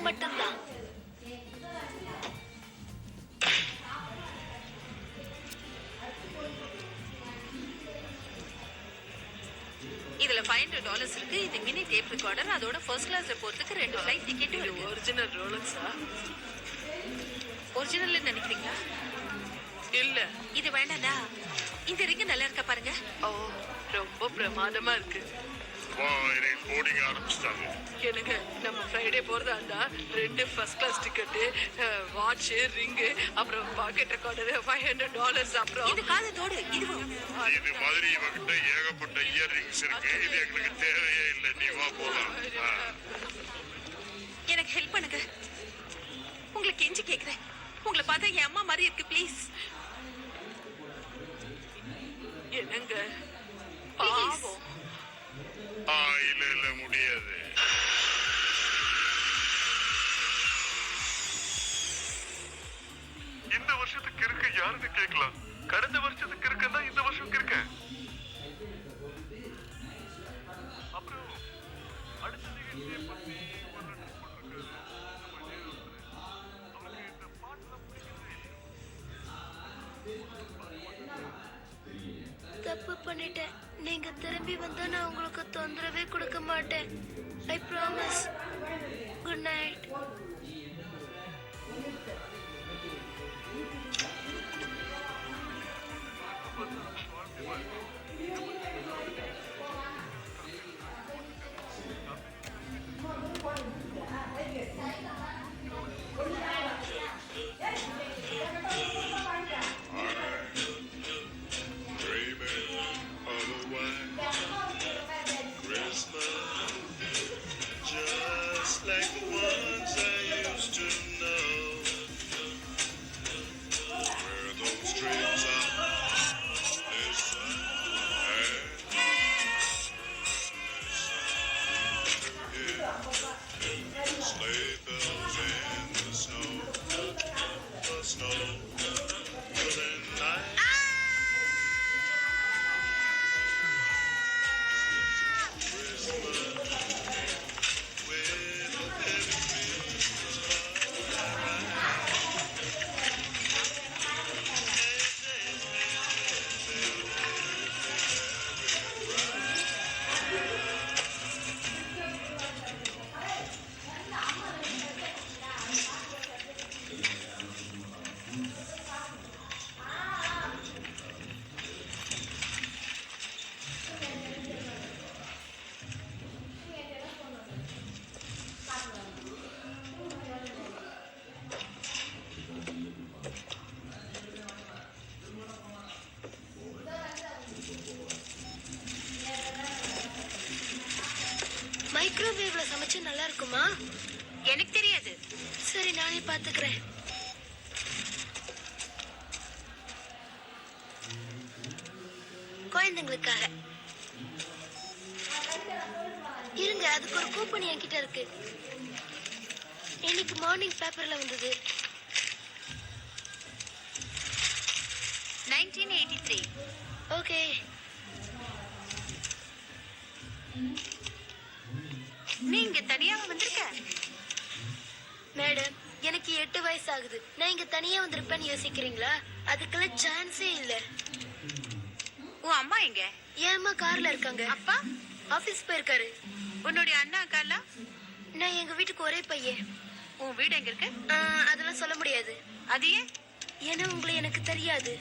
மட்டும்தான். இதுல $500 இருக்கு. இது மினி டேப் ரெக்கார்டர், அதோட ஃபர்ஸ்ட் கிளாஸ்ல போறதுக்கு 2 ஃளைட் டிக்கெட் இருக்கு. ஒரிஜினல் ரோலக்ஸா? ஒரிஜினல் நினைக்கிறீங்களா? இல்ல, இது வேண்டாம்டா. இந்த ரிங் நல்லா இருக்கா பாருங்க. ஓ, ரொம்ப பிரமாதமா இருக்கு. போர்டிங் ஆரம்பிச்சிட்டாங்க. எனக்கு நம்ம ஃப்ரைடே போறதா இருந்தா 2 first class ticket, watch, ring, அப்புறம் பாக்கெட் ரெக்கார்டர், $500. அப்புறம் இது காதத்தோடு இது மாதிரி இவகிட்ட ஏகப்பட்ட இயர் ரிங்ஸ் இருக்கு. இது எங்களுக்கு தேவையே இல்லை. நீ வா போலாம். எனக்கு ஹெல்ப் பண்ணுங்க. உங்களுக்கு கெஞ்சி கேக்குறேன். உங்களை பார்த்தா என் அம்மா மாதிரி இருக்கு. ப்ளீஸ். என்னங்க பாவம். இல்ல முடியாது. இந்த வருஷத்துக்கு இருக்க யாருன்னு கேட்கலாம். கடந்த வருஷத்துக்கு இருக்கா இந்த வருஷம் இருக்க. அப்புறம் அடுத்த நிகழ்ச்சியை பத்தி இந்த பாட்டுலாம் தப்பு பண்ணிட்டேன். நீங்க திரும்பி வந்தா நான் உங்களுக்கு தொந்தரவே கொடுக்க மாட்டேன். I promise. Good night. மைக்ரோவேவ்ல சமைச்சா நல்லா இருக்குமா? எனக்கு தெரியாது. சரி, நானே பாத்துக்கிறேன். குழந்தைங்களுக்காக இருங்க. அதுக்கு ஒரு கூப்பன் என்கிட்ட இருக்கு. இன்னைக்கு மார்னிங் பேப்பர்ல வந்தது. 1983. ஓகே. நீங்க தனியாவா வந்திருக்க? மேடம், எனக்கு 8 வயசு ஆகுது. நான் இங்க தனியா வந்திருப்பேன்னு யோசிக்கிறீங்களா? அதுக்கெல்லாம் சான்ஸே இல்ல. உன் அம்மா எங்க? என் அம்மா கார்ல இருக்காங்க. அப்பா ஆபீஸ் போயிருக்காரு. உன்னுடைய அண்ணா அக்காலா? நான் எங்க வீட்டுக்கு ஒரே பையன். உன் வீடு எங்க இருக்கு? அதெல்லாம் சொல்ல முடியாது. அது ஏன்? ஏன்னா உங்களை எனக்கு தெரியாது.